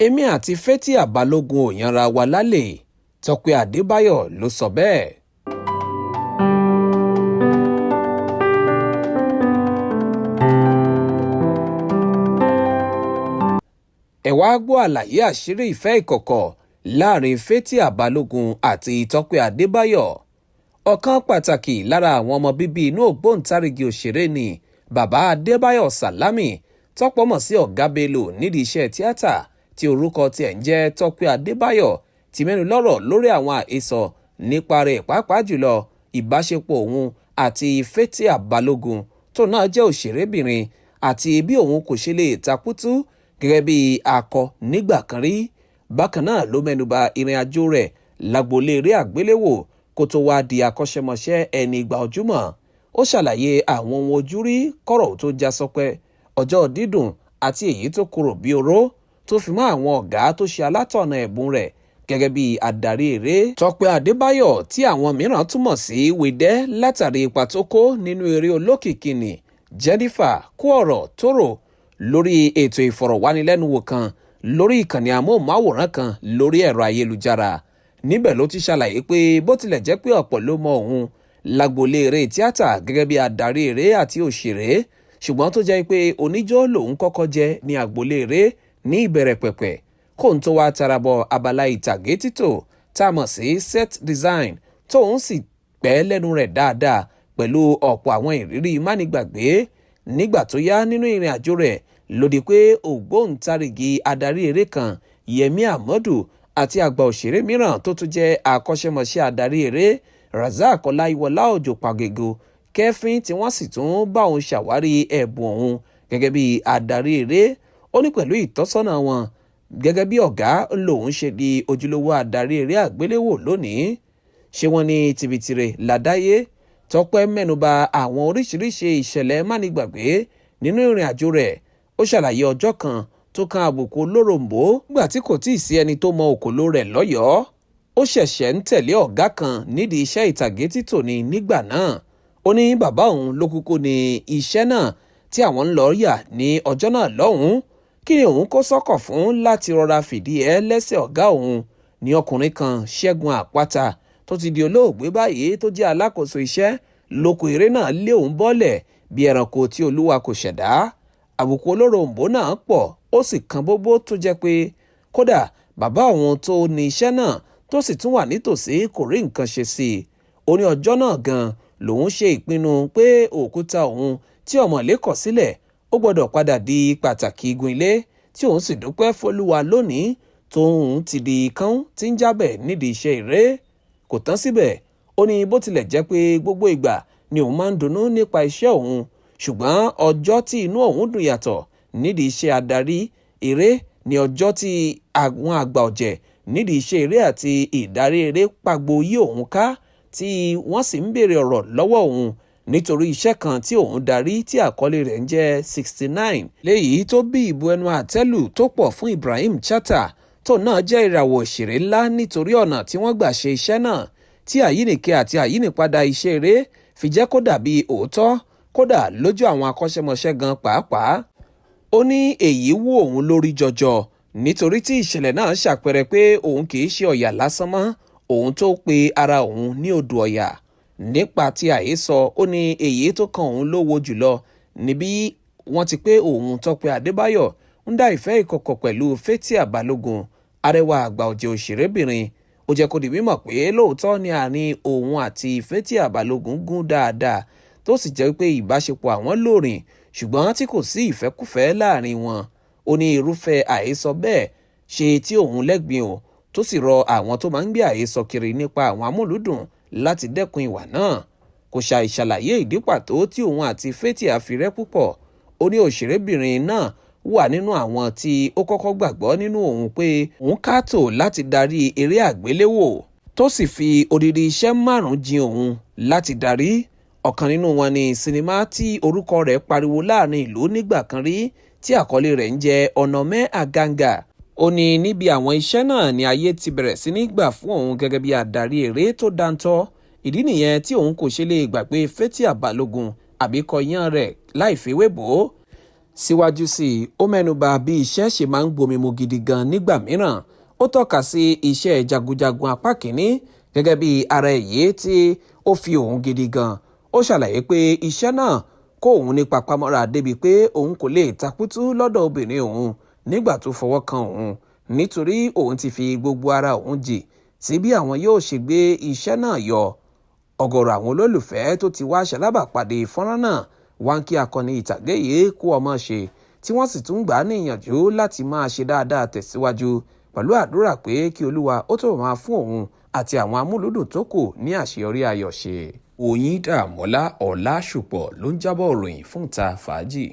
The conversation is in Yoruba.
èmi àti Fathia Balógun ò yanra wa lálẹ́, Tọ́pẹ́ Adébáyọ̀ ló sọ bẹ́ẹ̀. ẹ wá gbọ́ àlàyé àṣírí ìfẹ́ ìkọ̀kọ̀ láàrin Fathia Balógun àti Tọ́pẹ́ Adébáyọ̀. ọ̀kan pàtàkì lára àwọn ọmọ bíbí inú ògbóǹtarìgì òṣèré ni bàbá Adébáyọ̀ Sàlámì, tọ́pọ̀ mọ̀ sí Ọ̀gá Bello nídìí iṣẹ́ tíátà, tí orúkọ tiẹ̀ ń jẹ́ Tọ́pẹ́ Adébáyọ̀, ti mẹ́nu lọ́rọ̀ lórí àwọn àhesọ nípa rẹ̀, pàápàá jùlọ ìbáṣepọ̀ òun àti Fathia Balógun tó náà jẹ́ òṣèrébìnrin, àti bí òun kò ṣe lè takútú gẹ́gẹ́ bí akọ nígbà kan rí. bákan náà ló mẹ́nuba ìrìn àjò rẹ̀ lágboolé eré àgbéléwò kó tó wá di akọ́ṣẹ́mọṣẹ́ ẹni ìgbà ojúmọ́. ó ṣàlàyé àwọn ohun ojúrí kọ́rọ̀ tó já sọpẹ́, ọjọ́ dídùn àti èyí tó korò bí oró, tó fi mọ́ àwọn ọ̀gá tó ṣe alátọ̀nà ẹ̀bùn rẹ̀ gẹ́gẹ́ bí adarí eré. Tọ́pẹ́ Adébáyọ̀, tí àwọn mìíràn túmọ̀ sí Wídẹ́ látàrí ipa tó kó nínú eré olókìkí ni Jennifer kó ọ̀rọ̀ tó rò lórí ètò ìfọ̀rọ̀wánilẹ́nuwò kan lórí ìkànnì amóhùnmáwòrán kan lórí ẹ̀rọ ayélujára. níbẹ̀ ló ti ṣàlàyé pé bó tilẹ̀ jẹ́ pé ọ̀pọ̀ ló mọ òun lágboolé eré tíátà gẹ́gẹ́ bí adarí eré àti òṣèré, ṣùgbọ́n tó jẹ́ pé oníjó lòun kọ́kọ́ jẹ́ ní agboolé eré ní ìbẹ̀rẹ̀ pẹ̀pẹ̀, kóun tó wá tarabọ̀ abala ìtàgé títò tá a mọ̀ sí set design, tóun sì pẹ́ lẹ́nu rẹ̀ dáadáa pẹ̀lú ọ̀pọ̀ àwọn ìrírí mánigbàgbé. nígbà tó yá nínú ìrìn àjò rẹ̀ ló di pé ògbóǹtarìgì adarí eré kan Yẹmí Àmọ́dù àti àgbà òṣèré mìíràn tó tún jẹ́ akọ́ṣẹ́mọṣẹ́ adarí eré Razak Ọláyíwọlá Òjó Pàgègò kẹ́fín, tí wọ́n sì tún bá òun ṣàwárí ẹ̀bùn òun gẹ́gẹ́ bí adarí eré. ó ní pẹ̀lú ìtọ́sọ́nà wọn gẹ́gẹ́ bí ọ̀gá lòun ṣe di ojúlówó adarí eré àgbéléwò lónìí. ṣé wọ́n ní tibitire làdáyé? Tọ́pẹ́ mẹ́nuba àwọn oríṣiríṣi ìṣẹ̀lẹ̀ mánigbàgbé nínú ìrìn àjò rẹ̀. ó ṣàlàyé ọjọ́ kan tó kan àbùkù olóròǹbó nígbà tí kò tíì sí ẹni tó mọ òkòló rẹ̀ lọ́yọ̀ọ́. ó ṣẹ̀ṣẹ̀ ń tẹ̀lé ọ̀gá kan nídìí iṣẹ́ ìtàgé títò ní nígbà náà. ó ní bàbá òun ló kúkú ní iṣẹ́ náà tí àwọn ń lọ yà ní ọjọ́ náà lọ́hùn-ún. kí ni òun kó sọ́kọ̀ fún láti rọra fìdí ẹ lẹ́sẹ̀ ọ̀gá òun ní ọkùnrin kan, Ṣẹ́gun Àpáta, tó ti di olóògbé báyìí, tó jẹ́ alákòóso iṣẹ́ lóko eré náà, lé òun bọ́lẹ̀ bí ẹranko tí Olúwa kò ṣẹ̀dá. àbùkù olóròǹbó náà pọ̀, ó sì kan bóbó tó jẹ́ pé kódà bàbá òun tó ní iṣẹ́ náà tó sì tún wà nítòsí kò rí nǹkan ṣe sí i. ó ní ọjọ́ náà gan lòun ṣe ìpinnu pé òkúta òun tí ọ̀mọ̀lé kọ̀ sílẹ̀ ó gbọ́dọ̀ padà di pàtàkì igun ilé, tí òun sì dúpẹ́ f'Olúwa lónìí tóun ti di kán tí ń jábẹ̀ nídìí iṣẹ́ eré. kò tán síbẹ̀, ó ní bó tilẹ̀ jẹ́ pé gbogbo ìgbà ni òun máa ń dunnú nípa iṣẹ́ òun, ṣùgbọ́n ọjọ́ tí inú òun dùn yàtọ̀ nídìí iṣẹ́ adarí eré ni ọjọ́ tí àwọn àgbà ọ̀jẹ̀ nídìí iṣẹ́ eré àti ìdarí eré pàgbó yí òun ká, tí wọ́n sì ń béèrè ọ̀rọ̀ lọ́wọ́ òun nítorí iṣẹ́ kan tí òun darí tí àkọlé rẹ̀ ń jẹ́ 69, léyìí tó bí ìbu ẹnu àtẹ́lù tó pọ̀ fún Ibrahim Chatta, tó náà jẹ́ ìràwọ̀ òṣèré ńlá nítorí ọ̀nà tí wọ́n gbà ṣe iṣẹ́ náà, tí àyínìke àti àyínìpadà iṣẹ́ eré fi jẹ́ kó dàbí òótọ́, kódà lójú àwọn akọ́ṣẹ́mọṣẹ́ gan pàápàá. ó ní èyí wú òun lórí jọjọ nítorí tí ìṣẹ̀lẹ̀ náà ṣàpẹẹrẹ pé òun kì í ṣe ọ̀yà lásán mọ́, òun tó pe ara òun ní odò ọ̀yà. nípa ti àhesọ, ó ní èyí tó kan òun lówó jùlọ níbi wọ́n ti pé òun Tọ́pẹ́ Adébáyọ̀ ń dá ìfẹ́ ìkọ̀kọ̀ pẹ̀lú Fathia Balógun, arẹwà àgbà ọ̀jẹ̀ òṣèrébìnrin. ó jẹ́ kó di mímọ̀ pé lóòótọ́ ni àárín òun àti Fathia Balógun gún dáadáa, tó sì jẹ́ pé ìbáṣepọ̀ àwọn lóòrìn, ṣùgbọ́n tí kò sí ìfẹ́kùfẹ́ láàrin wọn. ó ní irúfẹ́ àhesọ bẹ́ẹ̀ ṣe tí òun lẹ́gbìn o, tó sì rọ àwọn tó máa ń gbé àhesọ kiri nípa àwọn amúlùúdùn láti dẹ́kun ìwà náà. kò ṣàì ṣàlàyé ìdí pàtó tí òun àti Fathia fi rẹ́ púpọ̀. ó ní òṣèrébìnrin náà wà nínú àwọn tí ó kọ́kọ́ gbàgbọ́ nínú òun pé òun káàtó láti darí eré àgbéléwò, tó sì fi odidi iṣẹ́ 5 jin òun láti darí. ọ̀kan nínú wọn ni sinimá tí orúkọ rẹ̀ pariwo láàrin ìlú nígbà kan rí, tí àkọlé rẹ̀ ń jẹ́ Ọ̀nàmẹ́ Àgàngà. ó ní níbi àwọn iṣẹ́ náà ni ayé ti bẹ̀rẹ̀ sí ní gbà fún òun gẹ́gẹ́ bí adarí eré tó dáńtọ́. ìdí nìyẹn tí òun kò ṣe lè gbàgbé Fathia Balógun àbí kọyán rẹ̀ láì fewé bò ó. síwájú sí i ó mẹ́nuba bí iṣẹ́ ṣe máa ń gbomi mu gidi gan nígbà mìíràn. Ó tọ́ka sí iṣẹ́ jagunjagun apá kìíní gẹ́gẹ́ bí ara èyí tí ó fi òun gidi gan. Ó ṣàlàyé pé iṣẹ́ náà kó òun ní papámọ́ra débi pé òun kò lè takútú lọ́dọ̀ obìnrin òun nígbà tó fọwọ́ kan òun, nítorí òun ti fi gbogbo ara òun jì sí bí àwọn yóò ṣe gbé iṣẹ́ náà yọ. Ọ̀gọ̀rọ̀ àwọn olólùfẹ́ tó ti wá ṣalábàpàdé fọ́nrán náà wá ń kí akọni ìtàgé yìí kú ọmọ ṣe, tí wọ́n sì tún gbà á níyànjú láti máa ṣe dáadáa tẹ̀síwájú pẹ̀lú àdúrà pé kí Olúwa ó tó máa fún òun àti àwọn amúlùúdùn tó kù ní àṣeyọrí ayọ̀ ṣe. Oyindamola Ọlásùpọ̀ ló ń jábọ̀ ìròyìn fún ìta fàájì.